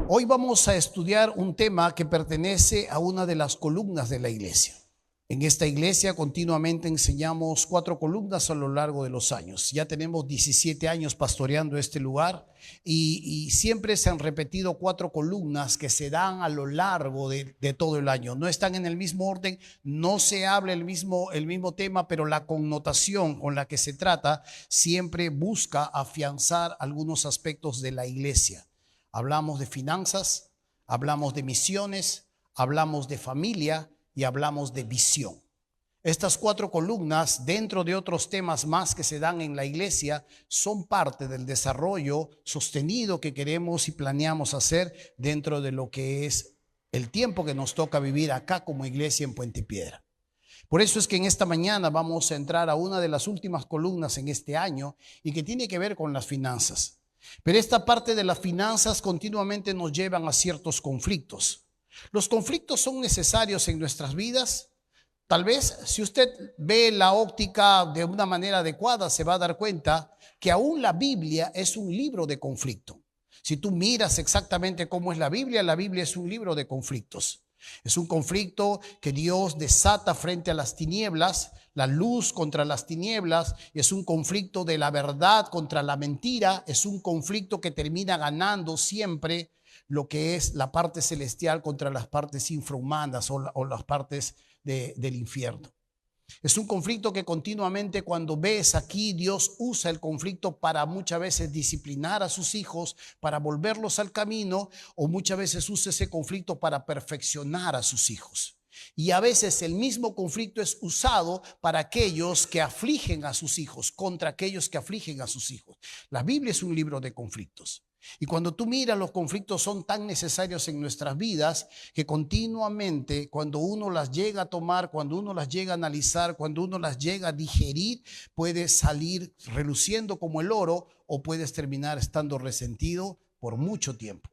Hoy vamos a estudiar un tema que pertenece a una de las columnas de la iglesia. En esta iglesia continuamente enseñamos 4 columnas a lo largo de los años. Ya tenemos 17 años pastoreando este lugar y siempre se han repetido 4 columnas que se dan a lo largo de todo el año. No están en el mismo orden, no se habla el mismo tema, pero la connotación con la que se trata siempre busca afianzar algunos aspectos de la iglesia. Hablamos de finanzas, hablamos de misiones, hablamos de familia y hablamos de visión. Estas 4 columnas, dentro de otros temas más que se dan en la iglesia, son parte del desarrollo sostenido que queremos y planeamos hacer dentro de lo que es el tiempo que nos toca vivir acá como iglesia en Puente Piedra. Por eso es que en esta mañana vamos a entrar a una de las últimas columnas en este año y que tiene que ver con las finanzas. Pero esta parte de las finanzas continuamente nos llevan a ciertos conflictos. Los conflictos son necesarios en nuestras vidas. Tal vez si usted ve la óptica de una manera adecuada se va a dar cuenta que aún la Biblia es un libro de conflicto. Si tú miras exactamente cómo es la Biblia es un libro de conflictos. Es un conflicto que Dios desata frente a las tinieblas, la luz contra las tinieblas, es un conflicto de la verdad contra la mentira, es un conflicto que termina ganando siempre lo que es la parte celestial contra las partes infrahumanas o las partes del infierno. Es un conflicto que continuamente cuando ves aquí Dios usa el conflicto para muchas veces disciplinar a sus hijos, para volverlos al camino, o muchas veces usa ese conflicto para perfeccionar a sus hijos. Y a veces el mismo conflicto es usado para aquellos que afligen a sus hijos, contra aquellos que afligen a sus hijos. La Biblia es un libro de conflictos. Y cuando tú miras, los conflictos son tan necesarios en nuestras vidas que continuamente, cuando uno las llega a tomar, cuando uno las llega a analizar, cuando uno las llega a digerir, puedes salir reluciendo como el oro o puedes terminar estando resentido por mucho tiempo.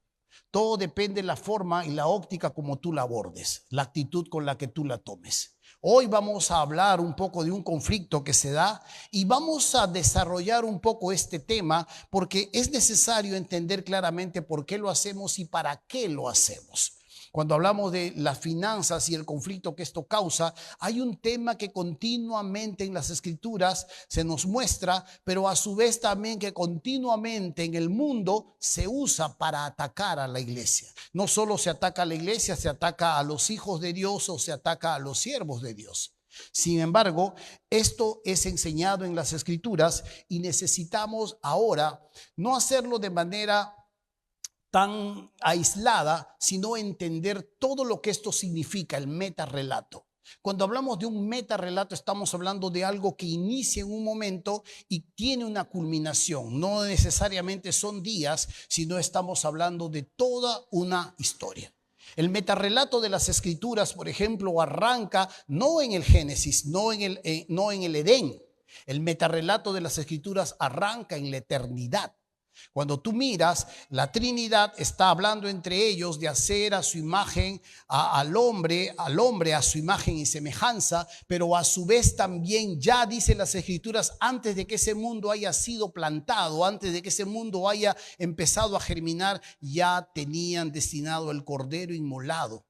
Todo depende de la forma y la óptica como tú la abordes, la actitud con la que tú la tomes. Hoy vamos a hablar un poco de un conflicto que se da y vamos a desarrollar un poco este tema porque es necesario entender claramente por qué lo hacemos y para qué lo hacemos. Cuando hablamos de las finanzas y el conflicto que esto causa, hay un tema que continuamente en las Escrituras se nos muestra, pero a su vez también que continuamente en el mundo se usa para atacar a la iglesia. No solo se ataca a la iglesia, se ataca a los hijos de Dios o se ataca a los siervos de Dios. Sin embargo, esto es enseñado en las Escrituras y necesitamos ahora no hacerlo de manera tan aislada, sino entender todo lo que esto significa, el metarrelato. Cuando hablamos de un metarrelato, estamos hablando de algo que inicia en un momento y tiene una culminación. No necesariamente son días, sino estamos hablando de toda una historia. El metarrelato de las Escrituras, por ejemplo, arranca no en el Génesis, no en el Edén. El metarrelato de las Escrituras arranca en la eternidad. Cuando tú miras, la Trinidad está hablando entre ellos de hacer a su imagen al hombre a su imagen y semejanza, pero a su vez también ya dicen las Escrituras, antes de que ese mundo haya sido plantado, antes de que ese mundo haya empezado a germinar, ya tenían destinado el cordero inmolado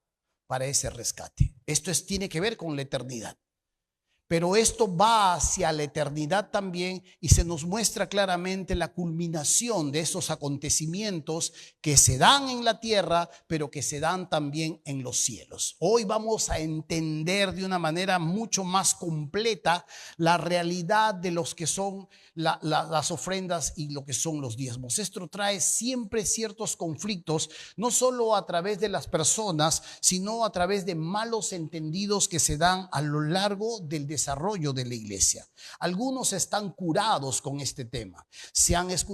para ese rescate. Esto tiene que ver con la eternidad. Pero esto va hacia la eternidad también y se nos muestra claramente la culminación de esos acontecimientos que se dan en la tierra, pero que se dan también en los cielos. Hoy vamos a entender de una manera mucho más completa la realidad de los que son las ofrendas y lo que son los diezmos. Esto trae siempre ciertos conflictos, no solo a través de las personas, sino a través de malos entendidos que se dan a lo largo del desarrollo de la iglesia. Algunos están curados con este tema.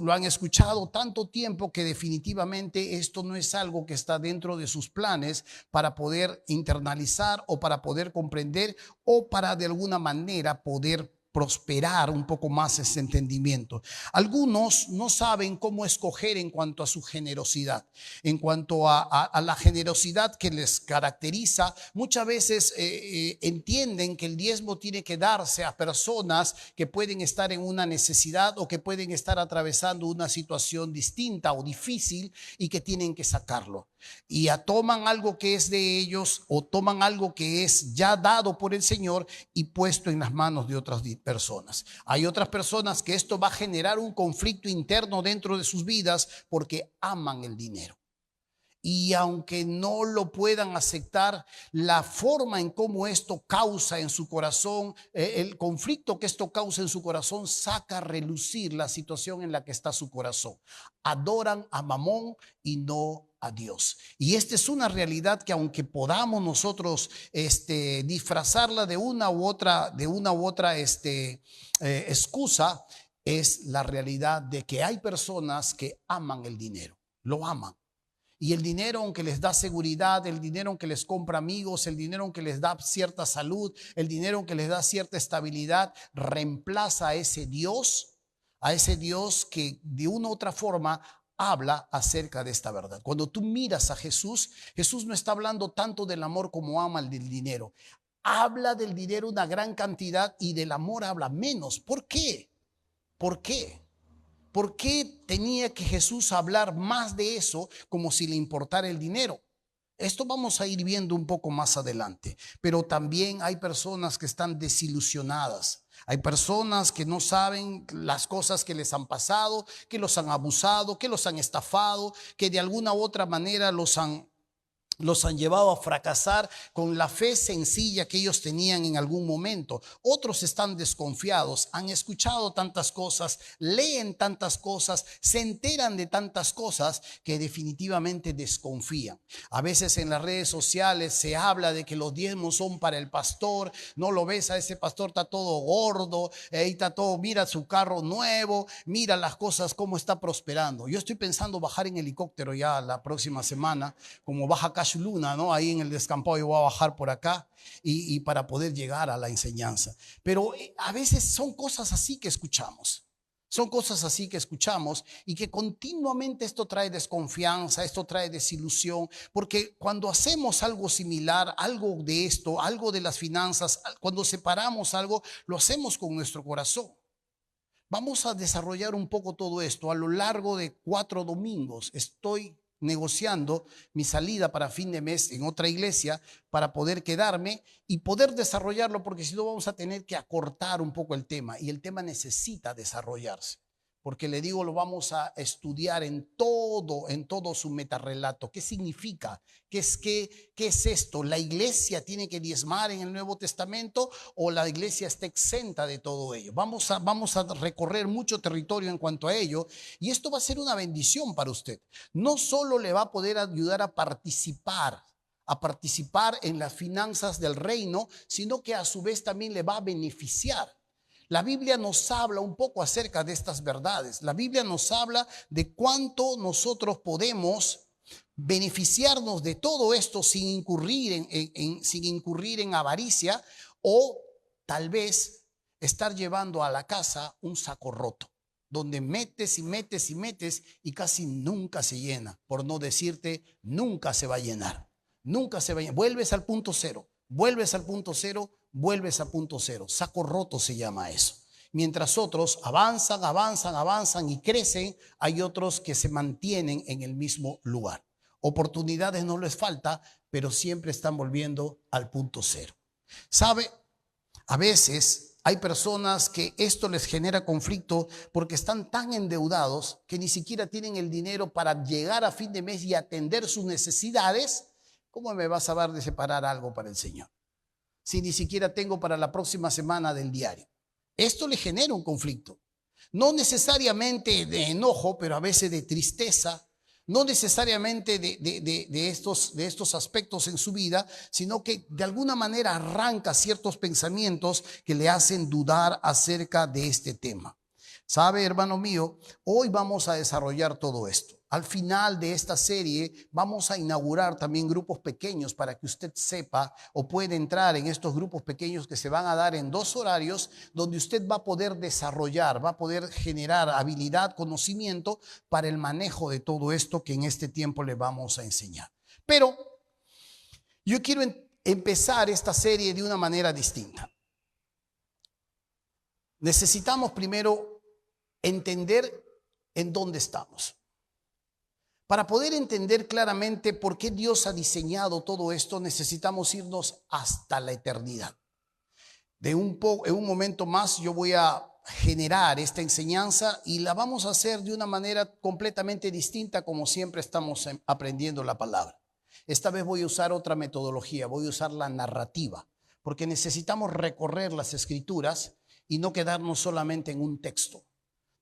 Lo han escuchado tanto tiempo que definitivamente esto no es algo que está dentro de sus planes para poder internalizar o para poder comprender o para de alguna manera poder prosperar un poco más ese entendimiento. Algunos no saben cómo escoger en cuanto a su generosidad, en cuanto a la generosidad que les caracteriza. Muchas veces entienden que el diezmo tiene que darse a personas que pueden estar en una necesidad o que pueden estar atravesando una situación distinta o difícil y que tienen que sacarlo. Y toman algo que es de ellos o toman algo que es ya dado por el Señor y puesto en las manos de otras personas. Hay otras personas que esto va a generar un conflicto interno dentro de sus vidas porque aman el dinero. Y aunque no lo puedan aceptar, la forma en cómo esto causa en su corazón, el conflicto que esto causa en su corazón, saca a relucir la situación en la que está su corazón. Adoran a Mamón y no a Dios. Y esta es una realidad que aunque podamos nosotros disfrazarla de una u otra excusa, es la realidad de que hay personas que aman el dinero, lo aman. Y el dinero, aunque les da seguridad, el dinero aunque les compra amigos, el dinero aunque les da cierta salud, el dinero aunque les da cierta estabilidad, reemplaza a ese Dios que de una u otra forma habla acerca de esta verdad. Cuando tú miras a Jesús, Jesús no está hablando tanto del amor como ama el del dinero. Habla del dinero una gran cantidad y del amor habla menos. ¿Por qué? ¿Por qué? ¿Por qué tenía que Jesús hablar más de eso como si le importara el dinero? Esto vamos a ir viendo un poco más adelante. Pero también hay personas que están desilusionadas. Hay personas que no saben las cosas que les han pasado, que los han abusado, que los han estafado, que de alguna u otra manera los han llevado a fracasar con la fe sencilla que ellos tenían en algún momento. Otros están desconfiados, han escuchado tantas cosas, leen tantas cosas, se enteran de tantas cosas que definitivamente desconfían. A veces en las redes sociales se habla de que los diezmos son para el pastor. No lo ves a ese pastor, está todo gordo, ahí está todo, mira su carro nuevo, mira las cosas, cómo está prosperando. Yo estoy pensando bajar en helicóptero ya la próxima semana, como baja Cash Luna, ¿no? Ahí en el descampado yo voy a bajar por acá y para poder llegar a la enseñanza. Pero a veces son cosas así que escuchamos. Son cosas así que escuchamos y que continuamente esto trae desconfianza, esto trae desilusión, porque cuando hacemos algo similar, algo de esto, algo de las finanzas, cuando separamos algo, lo hacemos con nuestro corazón. Vamos a desarrollar un poco todo esto a lo largo de 4 domingos. Estoy negociando mi salida para fin de mes en otra iglesia para poder quedarme y poder desarrollarlo, porque si no vamos a tener que acortar un poco el tema y el tema necesita desarrollarse. Porque le digo, lo vamos a estudiar en todo su metarrelato. ¿Qué significa? ¿Qué es esto? ¿La iglesia tiene que diezmar en el Nuevo Testamento o la iglesia está exenta de todo ello? Vamos a recorrer mucho territorio en cuanto a ello y esto va a ser una bendición para usted. No solo le va a poder ayudar a participar en las finanzas del reino, sino que a su vez también le va a beneficiar. La Biblia nos habla un poco acerca de estas verdades. La Biblia nos habla de cuánto nosotros podemos beneficiarnos de todo esto sin incurrir en avaricia o tal vez estar llevando a la casa un saco roto, donde metes y metes y metes y casi nunca se llena, por no decirte nunca se va a llenar. Nunca se va a llenar. Vuelves al punto cero, vuelves al punto cero. Vuelves a punto cero. Saco roto se llama eso. Mientras otros avanzan y crecen, hay otros que se mantienen en el mismo lugar. Oportunidades no les falta, pero siempre están volviendo al punto cero. ¿Sabe? A veces hay personas que esto les genera conflicto porque están tan endeudados que ni siquiera tienen el dinero para llegar a fin de mes y atender sus necesidades. ¿Cómo me vas a dar de separar algo para el Señor si ni siquiera tengo para la próxima semana del diario? Esto le genera un conflicto, no necesariamente de enojo, pero a veces de tristeza, no necesariamente de estos aspectos en su vida, sino que de alguna manera arranca ciertos pensamientos que le hacen dudar acerca de este tema. ¿Sabe, hermano mío? Hoy vamos a desarrollar todo esto. al final de esta serie vamos a inaugurar también grupos pequeños para que usted sepa o pueda entrar en estos grupos pequeños que se van a dar en 2 horarios donde usted va a poder desarrollar, va a poder generar habilidad, conocimiento para el manejo de todo esto que en este tiempo le vamos a enseñar. Pero yo quiero empezar esta serie de una manera distinta. Necesitamos primero entender en dónde estamos. Para poder entender claramente por qué Dios ha diseñado todo esto, necesitamos irnos hasta la eternidad. En un momento más yo voy a generar esta enseñanza y la vamos a hacer de una manera completamente distinta como siempre estamos aprendiendo la palabra. Esta vez voy a usar otra metodología, voy a usar la narrativa, porque necesitamos recorrer las escrituras y no quedarnos solamente en un texto.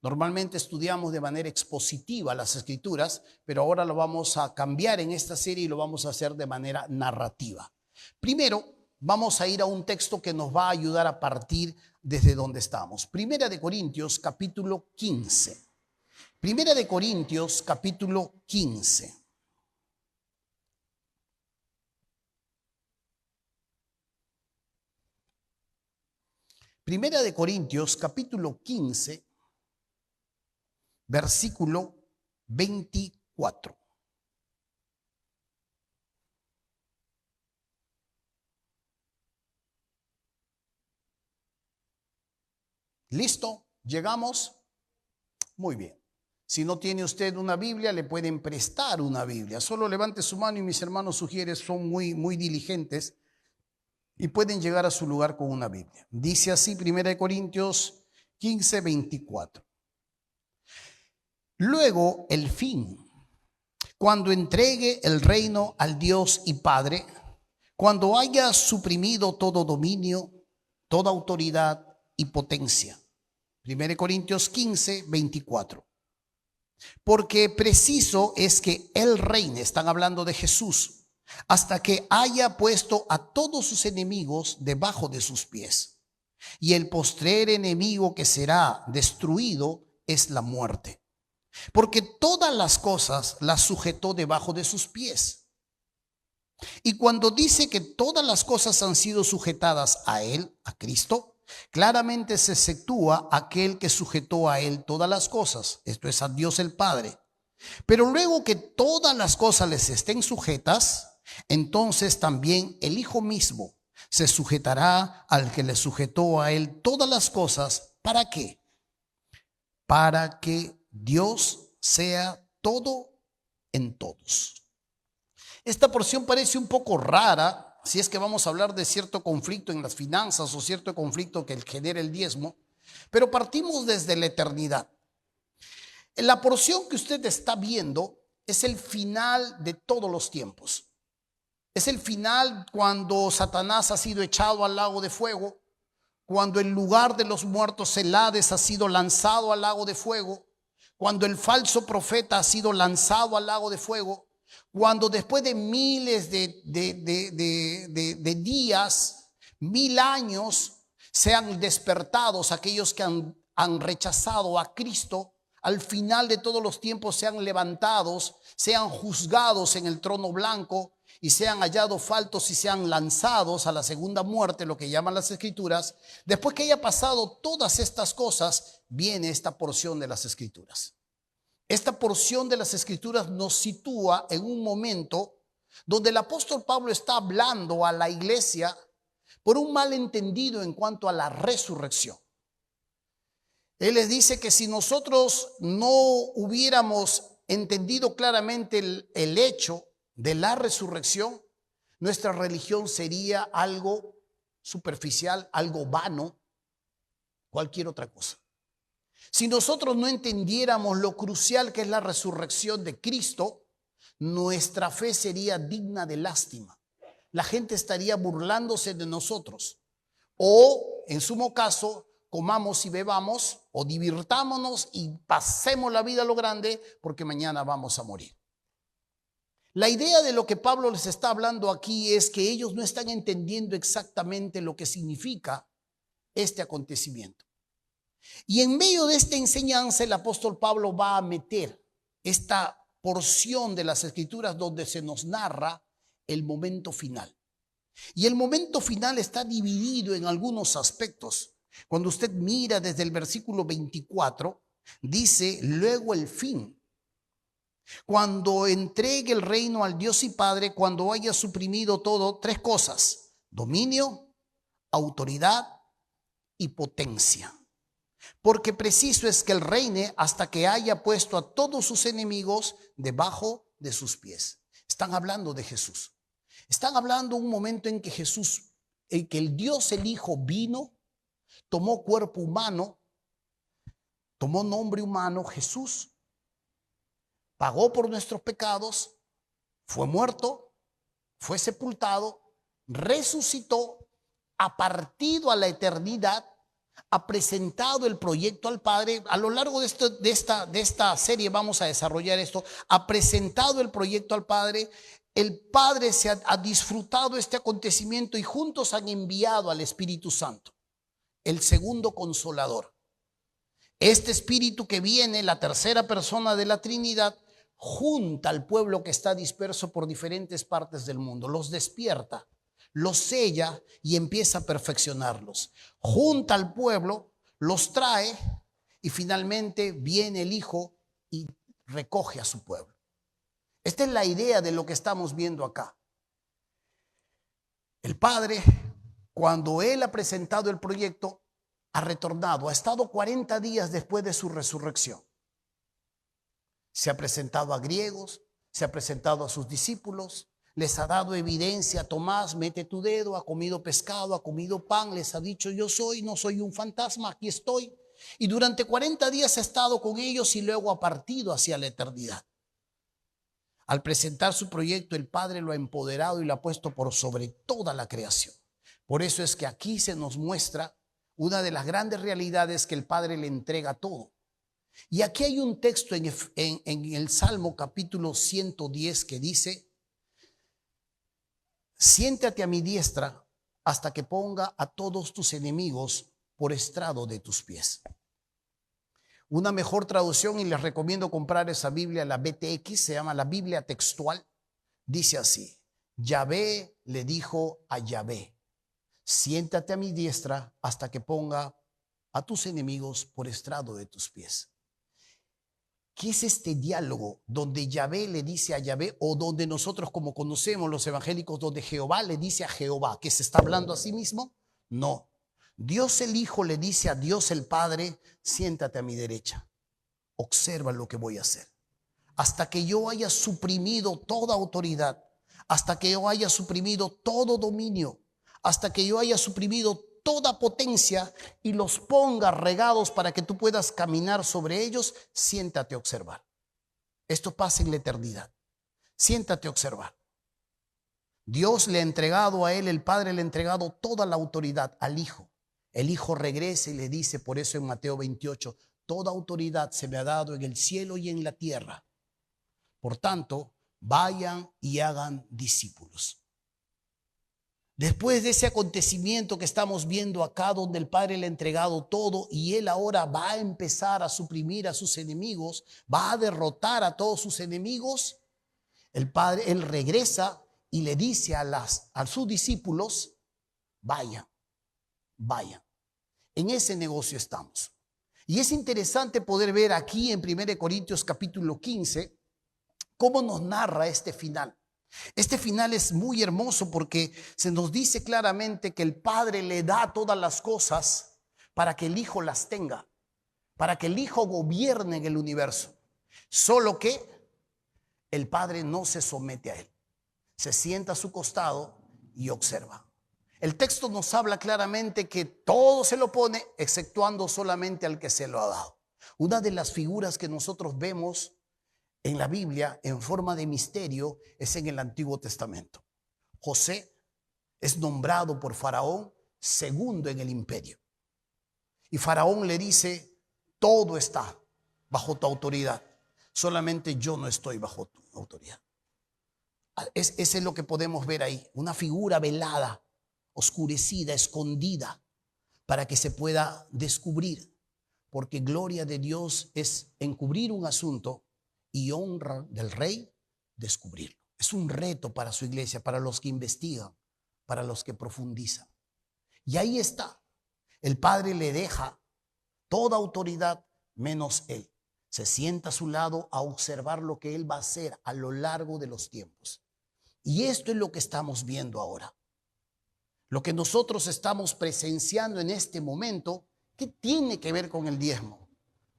Normalmente estudiamos de manera expositiva las escrituras, pero ahora lo vamos a cambiar en esta serie y lo vamos a hacer de manera narrativa. Primero, vamos a ir a un texto que nos va a ayudar a partir desde donde estamos. Primera de Corintios, capítulo 15. Primera de Corintios, capítulo 15. Primera de Corintios, capítulo 15. Versículo 24. ¿Listo? ¿Llegamos? Muy bien. Si no tiene usted una Biblia, le pueden prestar una Biblia. Solo levante su mano y mis hermanos sugieres son muy diligentes y pueden llegar a su lugar con una Biblia. Dice así, 1 Corintios 15, 24. Luego el fin, cuando entregue el reino al Dios y Padre, cuando haya suprimido todo dominio, toda autoridad y potencia. 1 Corintios 15, 24. Porque preciso es que Él reine, están hablando de Jesús, hasta que haya puesto a todos sus enemigos debajo de sus pies. Y el postrer enemigo que será destruido es la muerte. Porque todas las cosas las sujetó debajo de sus pies. Y cuando dice que todas las cosas han sido sujetadas a Él, a Cristo, claramente se exceptúa aquel que sujetó a Él todas las cosas, esto es a Dios el Padre. Pero luego que todas las cosas les estén sujetas, entonces también el Hijo mismo se sujetará al que le sujetó a Él todas las cosas. ¿Para qué? Para que Dios sea todo en todos. Esta porción parece un poco rara si es que vamos a hablar de cierto conflicto en las finanzas o cierto conflicto que genera el diezmo, pero partimos desde la eternidad. La porción que usted está viendo es el final de todos los tiempos. Es el final cuando Satanás ha sido echado al lago de fuego, cuando el lugar de los muertos, el Hades, ha sido lanzado al lago de fuego, cuando el falso profeta ha sido lanzado al lago de fuego, cuando después de miles de días, 1000 años, sean despertados aquellos que han rechazado a Cristo, al final de todos los tiempos sean levantados, sean juzgados en el trono blanco y sean hallados faltos y sean lanzados a la segunda muerte, lo que llaman las escrituras. Después que haya pasado todas estas cosas, viene esta porción de las escrituras. Esta porción de las escrituras nos sitúa en un momento donde el apóstol Pablo está hablando a la iglesia por un malentendido en cuanto a la resurrección. Él les dice que si nosotros no hubiéramos entendido claramente el hecho de la resurrección, nuestra religión sería algo superficial, algo vano, cualquier otra cosa. Si nosotros no entendiéramos lo crucial que es la resurrección de Cristo, nuestra fe sería digna de lástima. La gente estaría burlándose de nosotros. O, en sumo caso, comamos y bebamos o divirtámonos y pasemos la vida a lo grande porque mañana vamos a morir. La idea de lo que Pablo les está hablando aquí es que ellos no están entendiendo exactamente lo que significa este acontecimiento. Y en medio de esta enseñanza el apóstol Pablo va a meter esta porción de las Escrituras donde se nos narra el momento final. Y el momento final está dividido en algunos aspectos. Cuando usted mira desde el versículo 24, dice, luego el fin. Cuando entregue el reino al Dios y Padre, cuando haya suprimido todo, tres cosas: dominio, autoridad y potencia. Porque preciso es que él reine hasta que haya puesto a todos sus enemigos debajo de sus pies. Están hablando de Jesús. Están hablando un momento en que Jesús, en que el Dios el Hijo vino, tomó cuerpo humano, tomó nombre humano, Jesús, pagó por nuestros pecados, fue muerto, fue sepultado, resucitó, ha partido a la eternidad, ha presentado el proyecto al Padre. A lo largo de esta serie vamos a desarrollar esto. Ha presentado el proyecto al Padre. El Padre ha disfrutado este acontecimiento y juntos han enviado al Espíritu Santo, el segundo consolador. Este Espíritu que viene, la tercera persona de la Trinidad, junta al pueblo que está disperso por diferentes partes del mundo, los despierta, los sella y empieza a perfeccionarlos. Junta al pueblo, los trae y finalmente viene el Hijo y recoge a su pueblo. Esta es la idea de lo que estamos viendo acá. El Padre, cuando Él ha presentado el proyecto, ha retornado, ha estado 40 días después de su resurrección. Se ha presentado a griegos, se ha presentado a sus discípulos, les ha dado evidencia. Tomás, mete tu dedo, ha comido pescado, ha comido pan, les ha dicho, yo soy, no soy un fantasma, aquí estoy. Y durante 40 días ha estado con ellos y luego ha partido hacia la eternidad. Al presentar su proyecto, el Padre lo ha empoderado y lo ha puesto por sobre toda la creación. Por eso es que aquí se nos muestra una de las grandes realidades, que el Padre le entrega todo. Y aquí hay un texto en el Salmo capítulo 110 que dice, siéntate a mi diestra hasta que ponga a todos tus enemigos por estrado de tus pies. Una mejor traducción, y les recomiendo comprar esa Biblia, la BTX, se llama la Biblia textual, dice así: Yahvé le dijo a Yahvé, siéntate a mi diestra hasta que ponga a tus enemigos por estrado de tus pies. ¿Qué es este diálogo donde Yahvé le dice a Yahvé, o donde nosotros, como conocemos los evangélicos, donde Jehová le dice a Jehová, que se está hablando a sí mismo? No. Dios el Hijo le dice a Dios el Padre, siéntate a mi derecha, observa lo que voy a hacer. Hasta que yo haya suprimido toda autoridad, hasta que yo haya suprimido todo dominio, hasta que yo haya suprimido toda potencia y los ponga regados para que tú puedas caminar sobre ellos, siéntate a observar. Esto pasa en la eternidad. Siéntate a observar. Dios le ha entregado a él, el Padre le ha entregado toda la autoridad al Hijo. El Hijo regresa y le dice, por eso en Mateo 28, toda autoridad se me ha dado en el cielo y en la tierra. Por tanto, vayan y hagan discípulos. Después de ese acontecimiento que estamos viendo acá, donde el Padre le ha entregado todo y él ahora va a empezar a suprimir a sus enemigos, va a derrotar a todos sus enemigos, el Padre, él regresa y le dice a sus discípulos, vayan. En ese negocio estamos. Y es interesante poder ver aquí en 1 Corintios capítulo 15 cómo nos narra este final. Este final es muy hermoso porque se nos dice claramente que el Padre le da todas las cosas para que el Hijo las tenga, para que el Hijo gobierne en el universo. Solo que el Padre no se somete a él, se sienta a su costado y observa. El texto nos habla claramente que todo se lo pone, exceptuando solamente al que se lo ha dado. Una de las figuras que nosotros vemos en la Biblia en forma de misterio es en el Antiguo Testamento. José es nombrado por Faraón segundo en el imperio. Y Faraón le dice, todo está bajo tu autoridad, solamente yo no estoy bajo tu autoridad. Ese es lo que podemos ver ahí, una figura velada, oscurecida, escondida, para que se pueda descubrir, porque gloria de Dios es encubrir un asunto y honra del rey descubrirlo. Es un reto para su iglesia, para los que investigan, para los que profundizan. Y ahí está. El Padre le deja toda autoridad menos él. Se sienta a su lado a observar lo que él va a hacer a lo largo de los tiempos. Y esto es lo que estamos viendo ahora. Lo que nosotros estamos presenciando en este momento, ¿qué tiene que ver con el diezmo?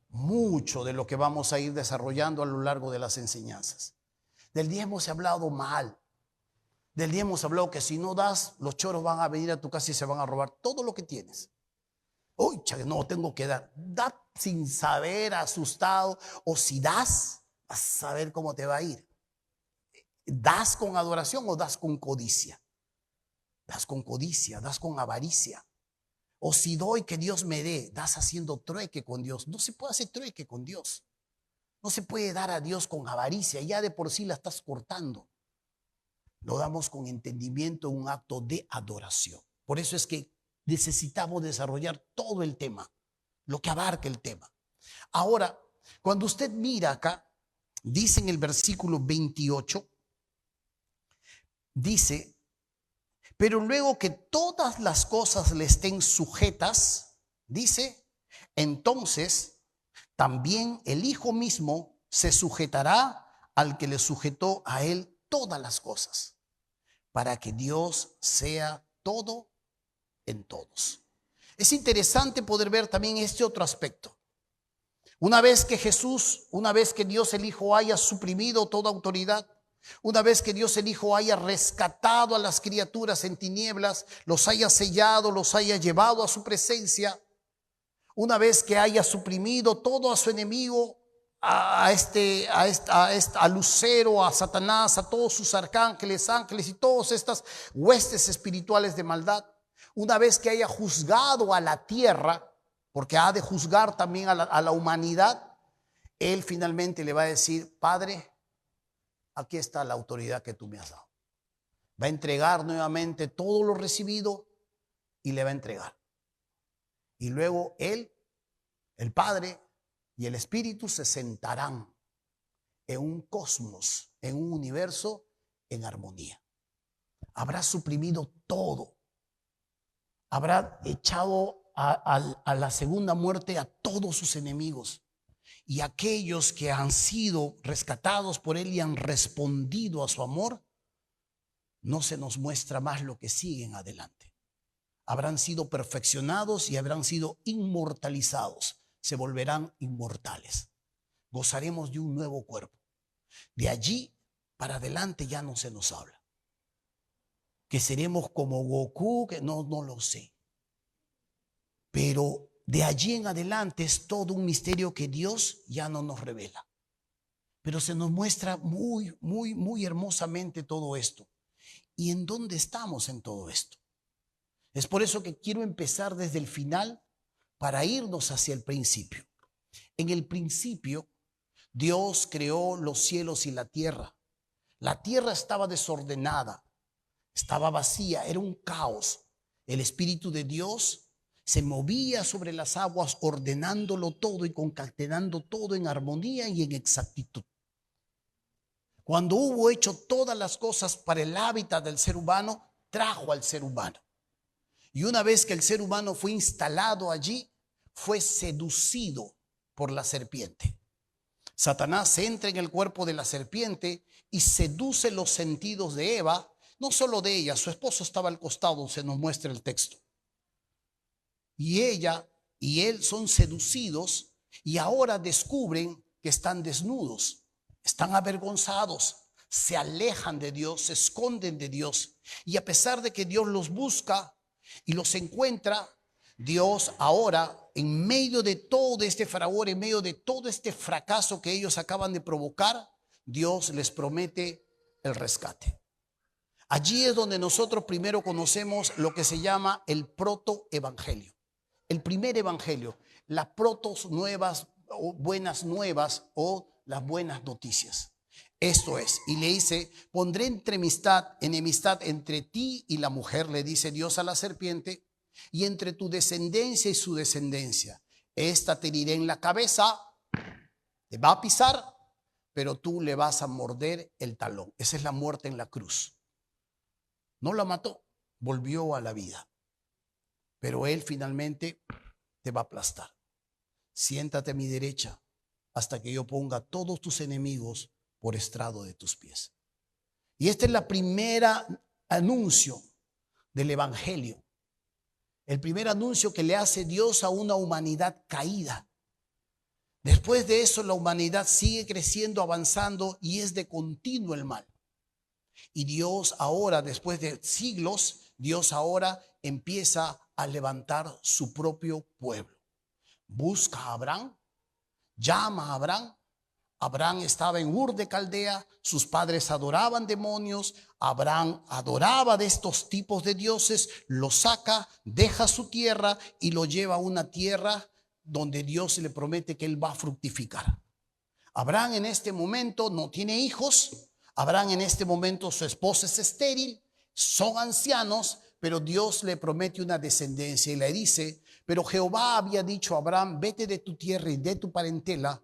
Mucho de lo que vamos a ir desarrollando a lo largo de las enseñanzas. Del diezmo se ha hablado mal. Del diezmo se ha hablado que si no das, los choros van a venir a tu casa y se van a robar todo lo que tienes. Uy, no, tengo que dar. Da sin saber, asustado. O si das, vas a ver cómo te va a ir. ¿Das con adoración o das con codicia? Das con codicia, das con avaricia. O si doy, que Dios me dé, das haciendo trueque con Dios. No se puede hacer trueque con Dios. No se puede dar a Dios con avaricia. Ya de por sí la estás cortando. Lo damos con entendimiento en un acto de adoración. Por eso es que necesitamos desarrollar todo el tema, lo que abarca el tema. Ahora, cuando usted mira acá, dice en el versículo 28, dice: pero luego que todas las cosas le estén sujetas, dice, entonces también el Hijo mismo se sujetará al que le sujetó a él todas las cosas, para que Dios sea todo en todos. Es interesante poder ver también este otro aspecto. Una vez que Dios el Hijo haya suprimido toda autoridad, una vez que Dios el Hijo haya rescatado a las criaturas en tinieblas, los haya sellado, los haya llevado a su presencia, una vez que haya suprimido todo a su enemigo, a Lucero, a Satanás, a todos sus ángeles y todas estas huestes espirituales de maldad, una vez que haya juzgado a la tierra, porque ha de juzgar también a la humanidad, Él finalmente le va a decir: Padre, aquí está la autoridad que tú me has dado. Va a entregar nuevamente todo lo recibido y le va a entregar. Y luego Él, el Padre y el Espíritu se sentarán en un cosmos, en un universo en armonía. Habrá suprimido todo. Habrá echado a la segunda muerte a todos sus enemigos. Y aquellos que han sido rescatados por Él y han respondido a su amor, no se nos muestra más lo que siguen adelante. Habrán sido perfeccionados y habrán sido inmortalizados. Se volverán inmortales. Gozaremos de un nuevo cuerpo. De allí para adelante ya no se nos habla. Que seremos como Goku, que no lo sé. Pero de allí en adelante es todo un misterio que Dios ya no nos revela. Pero se nos muestra muy, muy, muy hermosamente todo esto. ¿Y en dónde estamos en todo esto? Es por eso que quiero empezar desde el final para irnos hacia el principio. En el principio, Dios creó los cielos y la tierra. La tierra estaba desordenada, estaba vacía, era un caos. El Espíritu de Dios se movía sobre las aguas, ordenándolo todo y concatenando todo en armonía y en exactitud. Cuando hubo hecho todas las cosas para el hábitat del ser humano, trajo al ser humano. Y una vez que el ser humano fue instalado allí, fue seducido por la serpiente. Satanás entra en el cuerpo de la serpiente y seduce los sentidos de Eva, no solo de ella, su esposo estaba al costado, se nos muestra el texto. Y ella y él son seducidos y ahora descubren que están desnudos, están avergonzados, se alejan de Dios, se esconden de Dios. Y a pesar de que Dios los busca y los encuentra, Dios ahora, en medio de todo este fragor, en medio de todo este fracaso que ellos acaban de provocar, Dios les promete el rescate. Allí es donde nosotros primero conocemos lo que se llama el protoevangelio. El primer evangelio, las nuevas o buenas nuevas o las buenas noticias. Esto es, y le dice: pondré enemistad entre ti y la mujer, le dice Dios a la serpiente, y entre tu descendencia y su descendencia. Esta te herirá en la cabeza, te va a pisar, pero tú le vas a morder el talón. Esa es la muerte en la cruz. No la mató, volvió a la vida. Pero Él finalmente te va a aplastar. Siéntate a mi derecha hasta que yo ponga a todos tus enemigos por estrado de tus pies. Y este es la primera anuncio del Evangelio. El primer anuncio que le hace Dios a una humanidad caída. Después de eso, la humanidad sigue creciendo, avanzando y es de continuo el mal. Y Dios ahora, después de siglos, Dios ahora empieza a levantar su propio pueblo. Busca a Abraham, llama a Abraham. Abraham estaba en Ur de Caldea, sus padres adoraban demonios, Abraham adoraba de estos tipos de dioses, lo saca, deja su tierra y lo lleva a una tierra donde Dios le promete que él va a fructificar. Abraham en este momento no tiene hijos, Abraham en este momento su esposa es estéril, son ancianos, pero Dios le promete una descendencia y le dice, pero Jehová había dicho a Abraham, vete de tu tierra y de tu parentela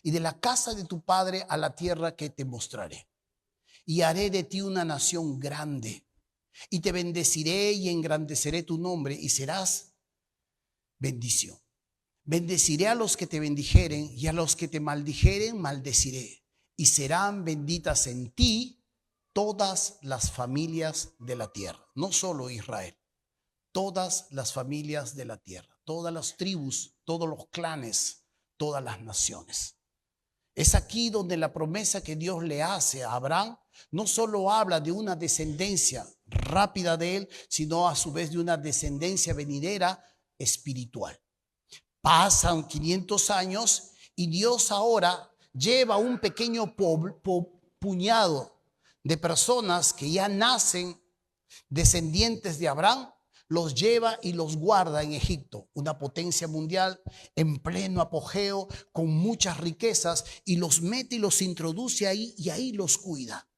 y de la casa de tu padre a la tierra que te mostraré. Y haré de ti una nación grande y te bendeciré y engrandeceré tu nombre y serás bendición. Bendeciré a los que te bendijeren y a los que te maldijeren maldeciré. Y serán benditas en ti todas las familias de la tierra. No solo Israel, todas las familias de la tierra, todas las tribus, todos los clanes, todas las naciones. Es aquí donde la promesa que Dios le hace a Abraham no solo habla de una descendencia rápida de él, sino a su vez de una descendencia venidera espiritual. Pasan 500 años y Dios ahora lleva un pequeño puñado de personas que ya nacen descendientes de Abraham, los lleva y los guarda en Egipto, una potencia mundial en pleno apogeo, con muchas riquezas, y los mete y los introduce ahí y ahí los cuida.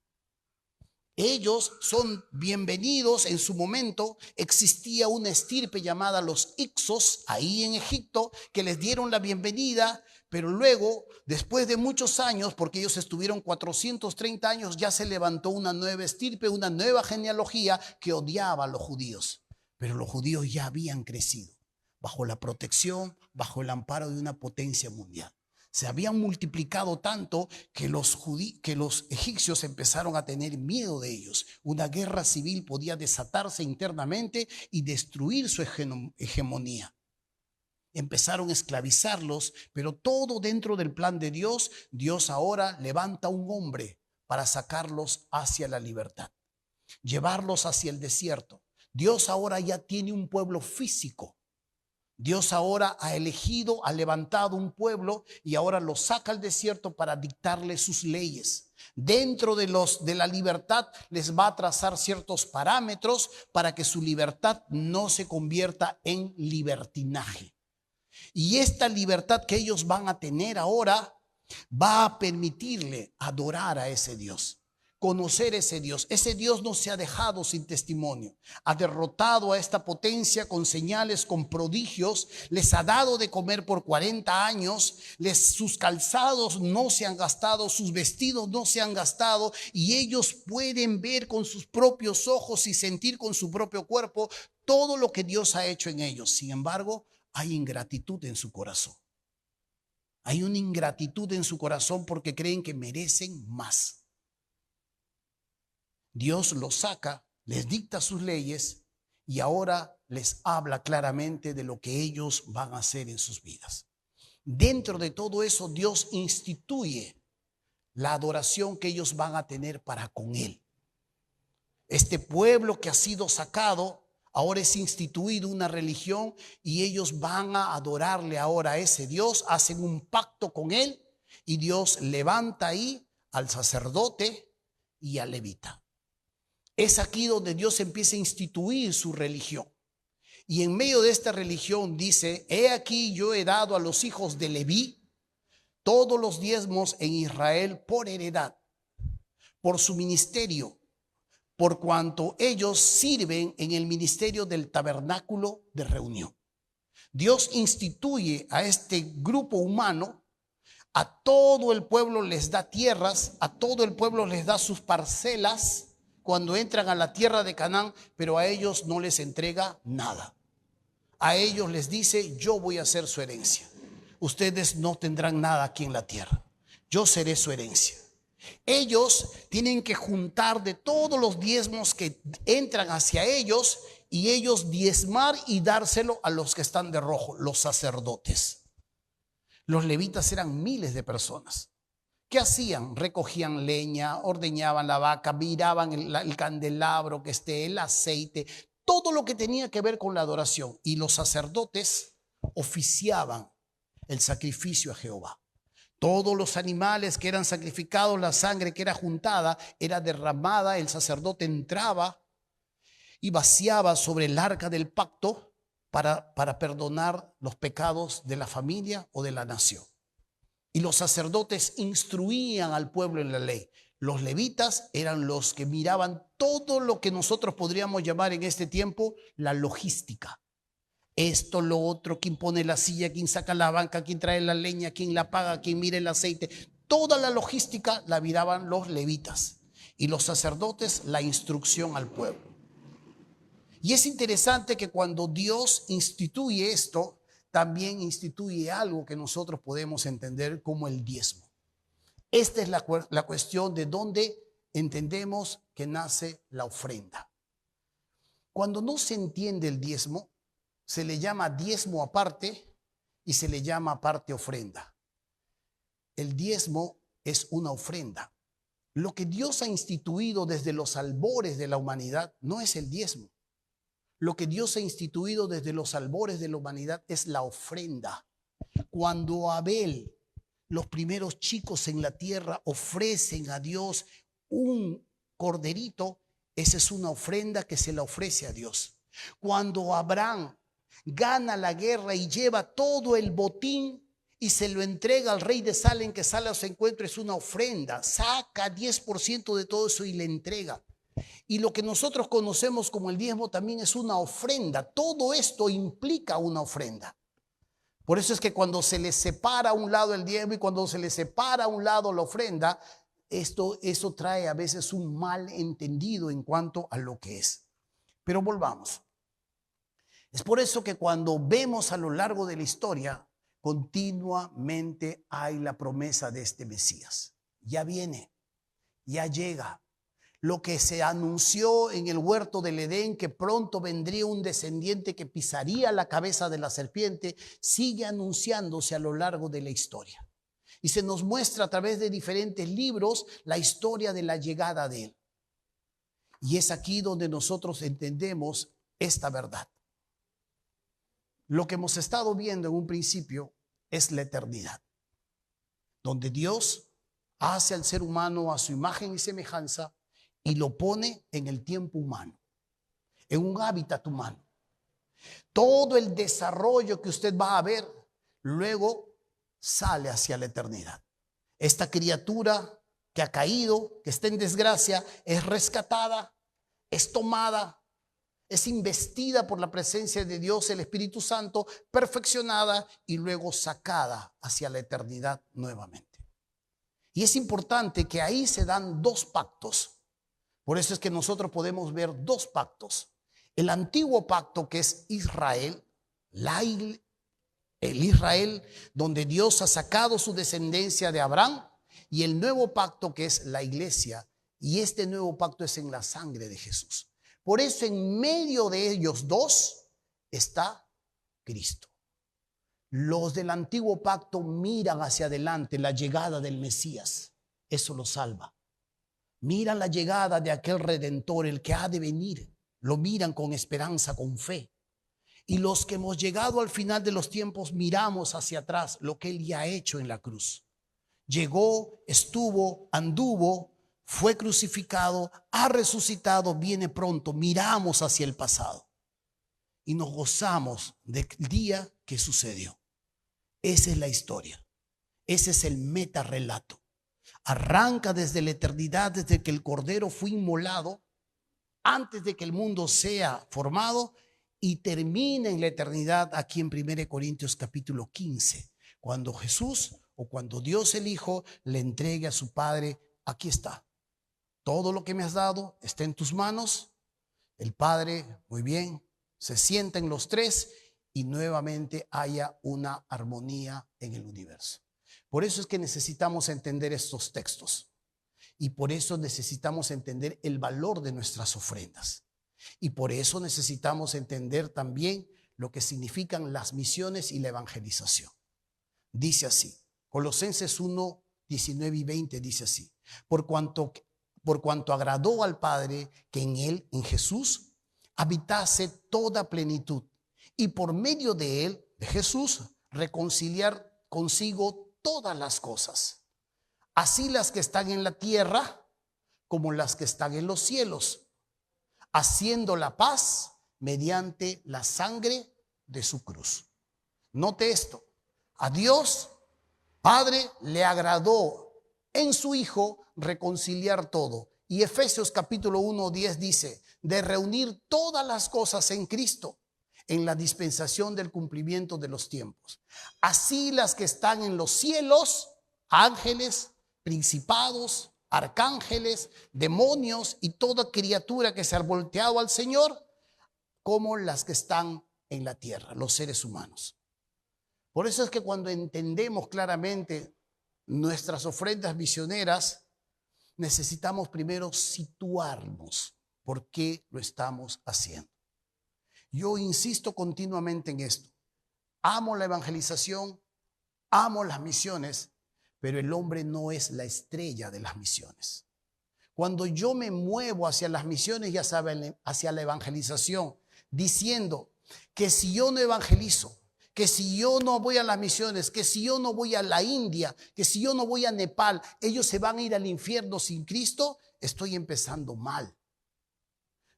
Ellos son bienvenidos en su momento. Existía una estirpe llamada los Ixos ahí en Egipto que les dieron la bienvenida, pero luego, después de muchos años, porque ellos estuvieron 430 años, ya se levantó una nueva estirpe, una nueva genealogía que odiaba a los judíos. Pero los judíos ya habían crecido bajo la protección, bajo el amparo de una potencia mundial. Se habían multiplicado tanto que los egipcios empezaron a tener miedo de ellos. Una guerra civil podía desatarse internamente y destruir su hegemonía. Empezaron a esclavizarlos, pero todo dentro del plan de Dios. Dios ahora levanta un hombre para sacarlos hacia la libertad, llevarlos hacia el desierto. Dios ahora ya tiene un pueblo físico. Dios ahora ha elegido, ha levantado un pueblo y ahora lo saca al desierto para dictarle sus leyes. Dentro de la libertad les va a trazar ciertos parámetros para que su libertad no se convierta en libertinaje. Y esta libertad que ellos van a tener ahora va a permitirle adorar a ese Dios. Conocer ese Dios. Ese Dios no se ha dejado sin testimonio. Ha derrotado a esta potencia con señales, con prodigios. Les ha dado de comer por 40 años. Sus calzados no se han gastado, sus vestidos no se han gastado. Y ellos pueden ver con sus propios ojos y sentir con su propio cuerpo todo lo que Dios ha hecho en ellos. Sin embargo, hay ingratitud en su corazón. Hay una ingratitud en su corazón porque creen que merecen más. Dios los saca, les dicta sus leyes y ahora les habla claramente de lo que ellos van a hacer en sus vidas. Dentro de todo eso, Dios instituye la adoración que ellos van a tener para con Él. Este pueblo que ha sido sacado, ahora es instituido una religión y ellos van a adorarle ahora a ese Dios, hacen un pacto con Él y Dios levanta ahí al sacerdote y al levita. Es aquí donde Dios empieza a instituir su religión. Y en medio de esta religión dice, he aquí yo he dado a los hijos de Leví todos los diezmos en Israel por heredad, por su ministerio, por cuanto ellos sirven en el ministerio del tabernáculo de reunión. Dios instituye a este grupo humano A todo el pueblo les da tierras, a todo el pueblo les da sus parcelas cuando entran a la tierra de Canaán, pero a ellos no les entrega nada. A ellos les dice: yo voy a ser su herencia. Ustedes no tendrán nada aquí en la tierra. Yo seré su herencia. Ellos tienen que juntar de todos los diezmos que entran hacia ellos, y ellos diezmar y dárselo a los que están de rojo, los sacerdotes. Los levitas eran miles de personas. ¿Qué hacían? Recogían leña, ordeñaban la vaca, miraban el candelabro que esté, el aceite, todo lo que tenía que ver con la adoración. Y los sacerdotes oficiaban el sacrificio a Jehová. Todos los animales que eran sacrificados, la sangre que era juntada, era derramada. El sacerdote entraba y vaciaba sobre el arca del pacto para perdonar los pecados de la familia o de la nación. Y los sacerdotes instruían al pueblo en la ley. Los levitas eran los que miraban todo lo que nosotros podríamos llamar en este tiempo la logística. Esto, lo otro, quién pone la silla, quién saca la banca, quién trae la leña, quién la paga, quién mira el aceite. Toda la logística la miraban los levitas, y los sacerdotes la instrucción al pueblo. Y es interesante que cuando Dios instituye esto, también instituye algo que nosotros podemos entender como el diezmo. Esta es la cuestión de dónde entendemos que nace la ofrenda. Cuando no se entiende el diezmo, se le llama diezmo aparte y se le llama aparte ofrenda. El diezmo es una ofrenda. Lo que Dios ha instituido desde los albores de la humanidad no es el diezmo. Lo que Dios ha instituido desde los albores de la humanidad es la ofrenda. Cuando Abel, los primeros chicos en la tierra, ofrecen a Dios un corderito, esa es una ofrenda que se la ofrece a Dios. Cuando Abraham gana la guerra y lleva todo el botín y se lo entrega al rey de Salem, que sale a su encuentro, es una ofrenda. Saca 10% de todo eso y le entrega. Y lo que nosotros conocemos como el diezmo también es una ofrenda. Todo esto implica una ofrenda. Por eso es que cuando se le separa a un lado el diezmo y cuando se le separa a un lado la ofrenda, eso trae a veces un mal entendido en cuanto a lo que es. Pero volvamos. Es por eso que cuando vemos a lo largo de la historia, continuamente hay la promesa de este Mesías. Ya viene, ya llega. Lo que se anunció en el huerto del Edén, que pronto vendría un descendiente que pisaría la cabeza de la serpiente, sigue anunciándose a lo largo de la historia. Y se nos muestra a través de diferentes libros la historia de la llegada de él. Y es aquí donde nosotros entendemos esta verdad. Lo que hemos estado viendo en un principio es la eternidad, donde Dios hace al ser humano a su imagen y semejanza y lo pone en el tiempo humano, en un hábitat humano. Todo el desarrollo que usted va a ver luego sale hacia la eternidad. Esta criatura que ha caído, que está en desgracia, es rescatada, es tomada, es investida por la presencia de Dios, el Espíritu Santo, perfeccionada y luego sacada hacia la eternidad nuevamente. Y es importante que ahí se dan dos pactos. Por eso es que nosotros podemos ver dos pactos. El antiguo pacto, que es Israel, el Israel donde Dios ha sacado su descendencia de Abraham, y el nuevo pacto, que es la iglesia, y este nuevo pacto es en la sangre de Jesús. Por eso en medio de ellos dos está Cristo. Los del antiguo pacto miran hacia adelante la llegada del Mesías. Eso los salva. Miran la llegada de aquel Redentor, el que ha de venir. Lo miran con esperanza, con fe. Y los que hemos llegado al final de los tiempos miramos hacia atrás lo que Él ya ha hecho en la cruz. Llegó, estuvo, anduvo, fue crucificado, ha resucitado, viene pronto. Miramos hacia el pasado y nos gozamos del día que sucedió. Esa es la historia. Ese es el metarrelato. Arranca desde la eternidad, desde que el Cordero fue inmolado, antes de que el mundo sea formado, y termina en la eternidad aquí en 1 Corintios capítulo 15, cuando Jesús o cuando Dios el Hijo le entregue a su Padre, aquí está. Todo lo que me has dado está en tus manos. El Padre, muy bien, se sienten los tres y nuevamente haya una armonía en el universo. Por eso es que necesitamos entender estos textos y por eso necesitamos entender el valor de nuestras ofrendas y por eso necesitamos entender también lo que significan las misiones y la evangelización. Dice así, Colosenses 1, 19 y 20 dice así: por cuanto agradó al Padre que en él, en Jesús, habitase toda plenitud, y por medio de él, de Jesús, reconciliar consigo todas las cosas, así las que están en la tierra como las que están en los cielos, haciendo la paz mediante la sangre de su cruz. Note esto: a Dios Padre le agradó en su Hijo reconciliar todo. Y Efesios capítulo 1, 10 dice, de reunir todas las cosas en Cristo, en la dispensación del cumplimiento de los tiempos. Así las que están en los cielos, ángeles, principados, arcángeles, demonios y toda criatura que se ha volteado al Señor, como las que están en la tierra, los seres humanos. Por eso es que cuando entendemos claramente nuestras ofrendas misioneras, necesitamos primero situarnos por qué lo estamos haciendo. Yo insisto continuamente en esto. Amo la evangelización, amo las misiones, pero el hombre no es la estrella de las misiones. Cuando yo me muevo hacia las misiones, ya saben, hacia la evangelización, diciendo que si yo no evangelizo, que si yo no voy a las misiones, que si yo no voy a la India, que si yo no voy a Nepal, ellos se van a ir al infierno sin Cristo, estoy empezando mal.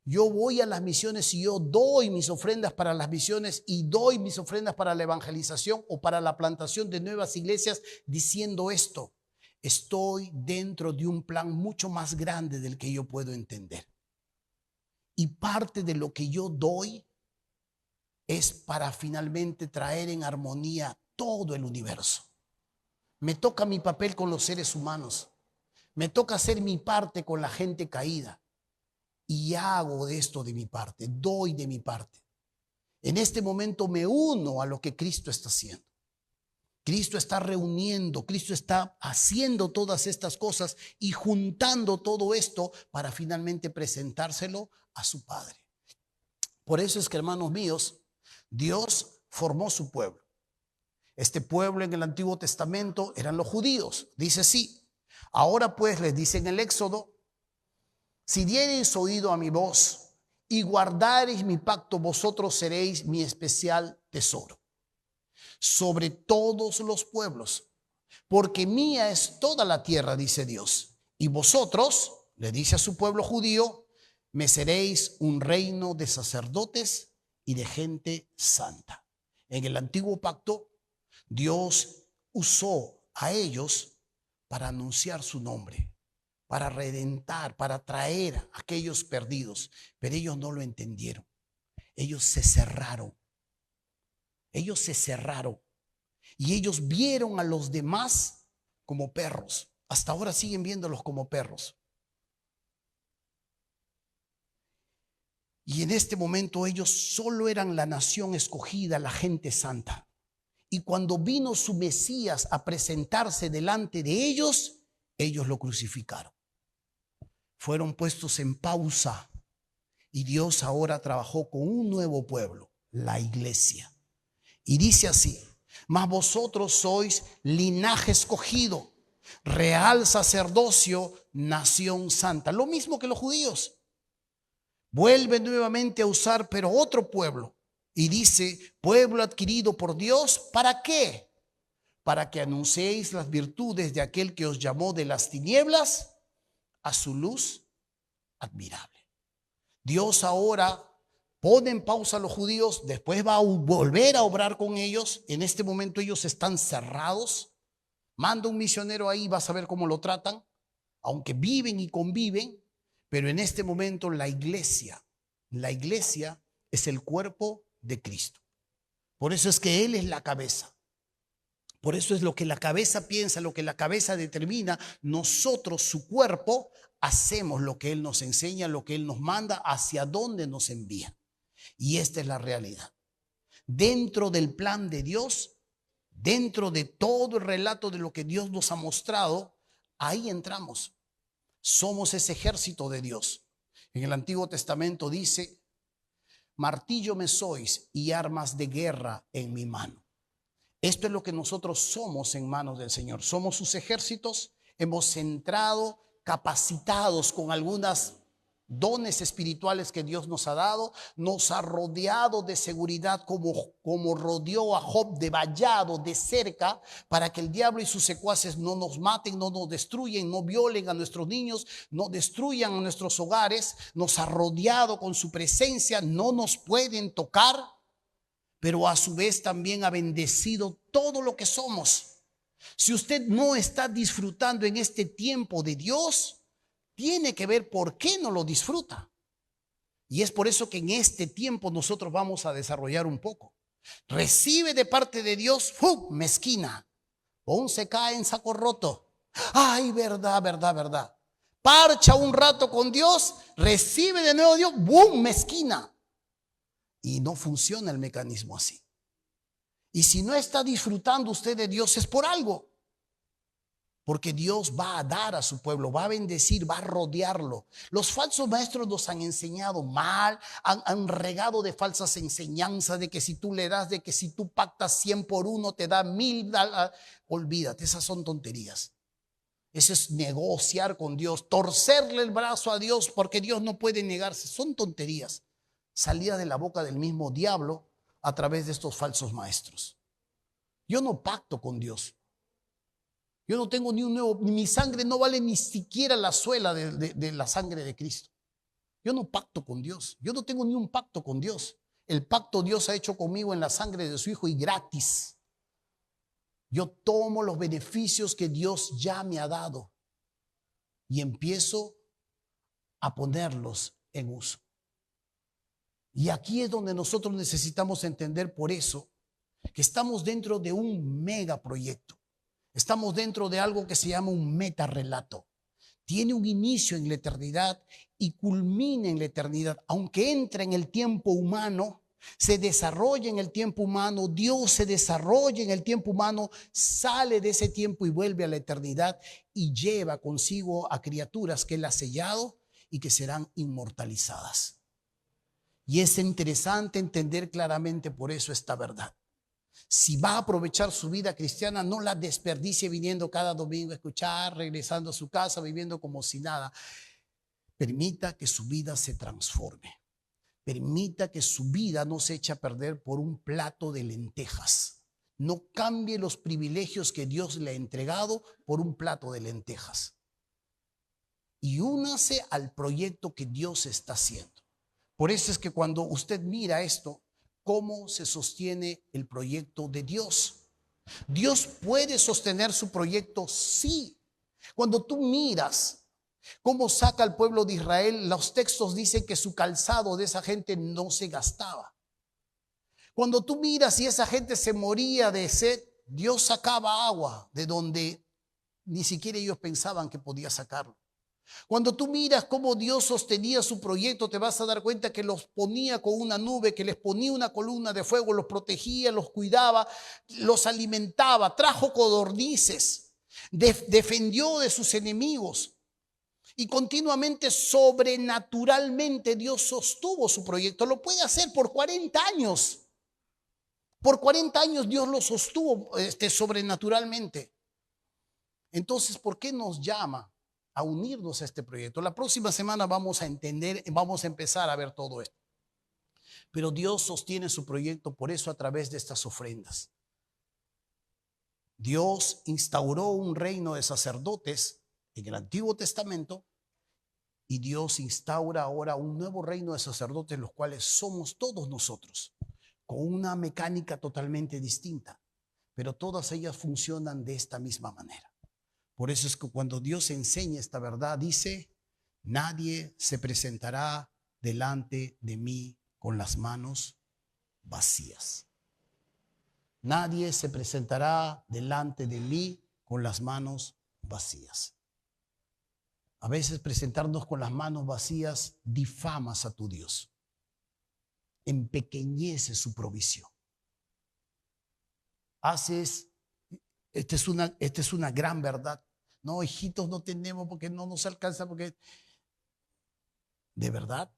Yo voy a las misiones y yo doy mis ofrendas para las misiones y doy mis ofrendas para la evangelización o para la plantación de nuevas iglesias, diciendo esto: estoy dentro de un plan mucho más grande del que yo puedo entender. Y parte de lo que yo doy es para finalmente traer en armonía todo el universo. Me toca mi papel con los seres humanos. Me toca hacer mi parte con la gente caída. Y hago de esto de mi parte, doy de mi parte. En este momento me uno a lo que Cristo está haciendo. Cristo está reuniendo, Cristo está haciendo todas estas cosas y juntando todo esto para finalmente presentárselo a su Padre. Por eso es que, hermanos míos, Dios formó su pueblo. Este pueblo en el Antiguo Testamento eran los judíos. Dice así: ahora pues, les dice en el Éxodo, si diereis oído a mi voz y guardareis mi pacto, vosotros seréis mi especial tesoro sobre todos los pueblos, porque mía es toda la tierra, dice Dios. Y vosotros, le dice a su pueblo judío, me seréis un reino de sacerdotes y de gente santa. En el antiguo pacto, Dios usó a ellos para anunciar su nombre, para redentar, para traer a aquellos perdidos, pero ellos no lo entendieron. Ellos se cerraron. Ellos se cerraron y ellos vieron a los demás como perros. Hasta ahora siguen viéndolos como perros. Y en este momento ellos solo eran la nación escogida, la gente santa. Y cuando vino su Mesías a presentarse delante de ellos, ellos lo crucificaron. Fueron puestos en pausa y Dios ahora trabajó con un nuevo pueblo, la iglesia. Y dice así: mas vosotros sois linaje escogido, real sacerdocio, nación santa. Lo mismo que los judíos. Vuelve nuevamente a usar, pero otro pueblo. Y dice: pueblo adquirido por Dios, ¿para qué? Para que anunciéis las virtudes de aquel que os llamó de las tinieblas a su luz admirable. Dios ahora pone en pausa a los judíos, después va a volver a obrar con ellos. En este momento ellos están cerrados. Manda un misionero ahí, vas a ver cómo lo tratan, aunque viven y conviven. Pero en este momento la iglesia es el cuerpo de Cristo. Por eso es que Él es la cabeza. Por eso es lo que la cabeza piensa, lo que la cabeza determina. Nosotros, su cuerpo, hacemos lo que Él nos enseña, lo que Él nos manda, hacia dónde nos envía. Y esta es la realidad. Dentro del plan de Dios, dentro de todo el relato de lo que Dios nos ha mostrado, ahí entramos. Somos ese ejército de Dios. En el Antiguo Testamento dice: martillo me sois y armas de guerra en mi mano. Esto es lo que nosotros somos en manos del Señor. Somos sus ejércitos. Hemos entrado capacitados con algunas dones espirituales que Dios nos ha dado. Nos ha rodeado de seguridad como rodeó a Job, de vallado, de cerca, para que el diablo y sus secuaces no nos maten, no nos destruyen, no violen a nuestros niños, no destruyan a nuestros hogares. Nos ha rodeado con su presencia, no nos pueden tocar, pero a su vez también ha bendecido todo lo que somos. Si usted no está disfrutando en este tiempo de Dios, tiene que ver por qué no lo disfruta. Y es por eso que en este tiempo nosotros vamos a desarrollar un poco. Recibe de parte de Dios, ¡fum!, mezquina. Aún se cae en saco roto. Ay, verdad, verdad, verdad. Parcha un rato con Dios, recibe de nuevo Dios, ¡bum!, mezquina. Y no funciona el mecanismo así. Y si no está disfrutando usted de Dios, es por algo. Porque Dios va a dar a su pueblo, va a bendecir, va a rodearlo. Los falsos maestros nos han enseñado mal, han regado de falsas enseñanzas, de que si tú le das, de que si tú pactas 100 por 1 te da 1000. Olvídate, esas son tonterías. Eso es negociar con Dios, torcerle el brazo a Dios porque Dios no puede negarse. Son tonterías salidas de la boca del mismo diablo a través de estos falsos maestros. Yo no pacto con Dios. Yo no tengo ni un nuevo, mi sangre no vale ni siquiera la suela de la sangre de Cristo. Yo no pacto con Dios. Yo no tengo ni un pacto con Dios. El pacto Dios ha hecho conmigo en la sangre de su Hijo y gratis. Yo tomo los beneficios que Dios ya me ha dado y empiezo a ponerlos en uso. Y aquí es donde nosotros necesitamos entender, por eso, que estamos dentro de un megaproyecto. Estamos dentro de algo que se llama un metarrelato. Tiene un inicio en la eternidad y culmina en la eternidad. Aunque entra en el tiempo humano, se desarrolla en el tiempo humano, Dios se desarrolla en el tiempo humano, sale de ese tiempo y vuelve a la eternidad y lleva consigo a criaturas que Él ha sellado y que serán inmortalizadas. Y es interesante entender claramente por eso esta verdad. Si va a aprovechar su vida cristiana, no la desperdicie viniendo cada domingo a escuchar, regresando a su casa, viviendo como si nada. Permita que su vida se transforme. Permita que su vida no se eche a perder por un plato de lentejas. No cambie los privilegios que Dios le ha entregado por un plato de lentejas. Y únase al proyecto que Dios está haciendo. Por eso es que cuando usted mira esto, ¿cómo se sostiene el proyecto de Dios? ¿Dios puede sostener su proyecto? Sí. Cuando tú miras cómo saca al pueblo de Israel, los textos dicen que su calzado de esa gente no se gastaba. Cuando tú miras y esa gente se moría de sed, Dios sacaba agua de donde ni siquiera ellos pensaban que podía sacarlo. Cuando tú miras cómo Dios sostenía su proyecto, te vas a dar cuenta que los ponía con una nube, que les ponía una columna de fuego, los protegía, los cuidaba, los alimentaba, trajo codornices, defendió de sus enemigos. Y continuamente, sobrenaturalmente, Dios sostuvo su proyecto. Lo puede hacer por 40 años. Por 40 años Dios lo sostuvo sobrenaturalmente. Entonces, ¿por qué nos llama a unirnos a este proyecto? La próxima semana vamos a entender, vamos a empezar a ver todo esto. Pero Dios sostiene su proyecto por eso a través de estas ofrendas. Dios instauró un reino de sacerdotes en el Antiguo Testamento y Dios instaura ahora un nuevo reino de sacerdotes, los cuales somos todos nosotros, con una mecánica totalmente distinta, pero todas ellas funcionan de esta misma manera. Por eso es que cuando Dios enseña esta verdad, dice: nadie se presentará delante de mí con las manos vacías. Nadie se presentará delante de mí con las manos vacías. A veces presentarnos con las manos vacías difamas a tu Dios, empequeñece su provisión. Esta es una gran verdad. No, hijitos, no tenemos porque no nos alcanza, porque de verdad,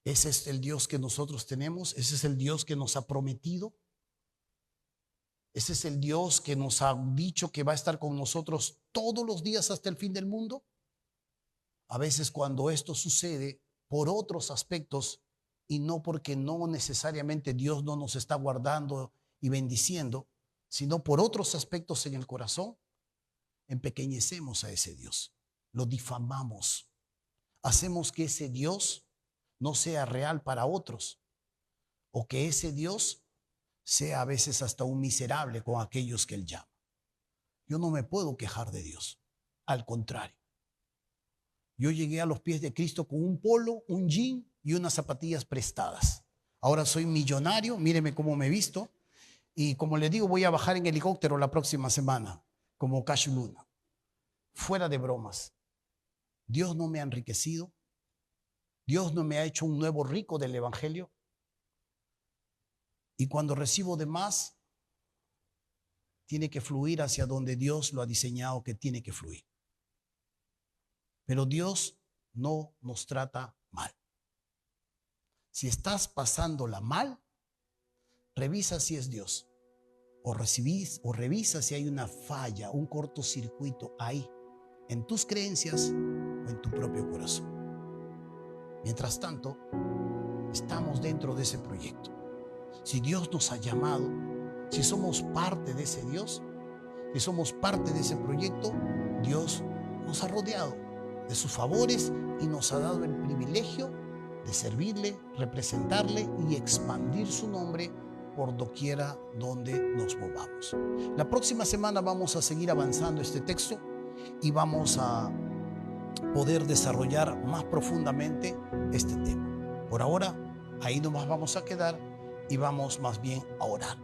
ese es el Dios que nosotros tenemos, ese es el Dios que nos ha prometido. Ese es el Dios que nos ha dicho que va a estar con nosotros todos los días hasta el fin del mundo. A veces cuando esto sucede por otros aspectos y no porque no necesariamente Dios no nos está guardando y bendiciendo, sino por otros aspectos en el corazón, empequeñecemos a ese Dios, lo difamamos, hacemos que ese Dios no sea real para otros o que ese Dios sea a veces hasta un miserable con aquellos que Él llama. Yo no me puedo quejar de Dios, al contrario. Yo llegué a los pies de Cristo con un polo, un jean y unas zapatillas prestadas. Ahora soy millonario, míreme cómo me he visto. Y como le digo, voy a bajar en helicóptero la próxima semana, como Cash Luna. Fuera de bromas. Dios no me ha enriquecido. Dios no me ha hecho un nuevo rico del Evangelio. Y cuando recibo de más, tiene que fluir hacia donde Dios lo ha diseñado que tiene que fluir. Pero Dios no nos trata mal. Si estás pasándola mal, revisa si es Dios. O revisa si hay una falla, un cortocircuito ahí, en tus creencias o en tu propio corazón. Mientras tanto, estamos dentro de ese proyecto. Si Dios nos ha llamado, si somos parte de ese Dios, si somos parte de ese proyecto, Dios nos ha rodeado de sus favores y nos ha dado el privilegio de servirle, representarle y expandir su nombre por doquiera donde nos movamos. La próxima semana vamos a seguir avanzando este texto y vamos a poder desarrollar más profundamente este tema. Por ahora, ahí nomás vamos a quedar y vamos más bien a orar.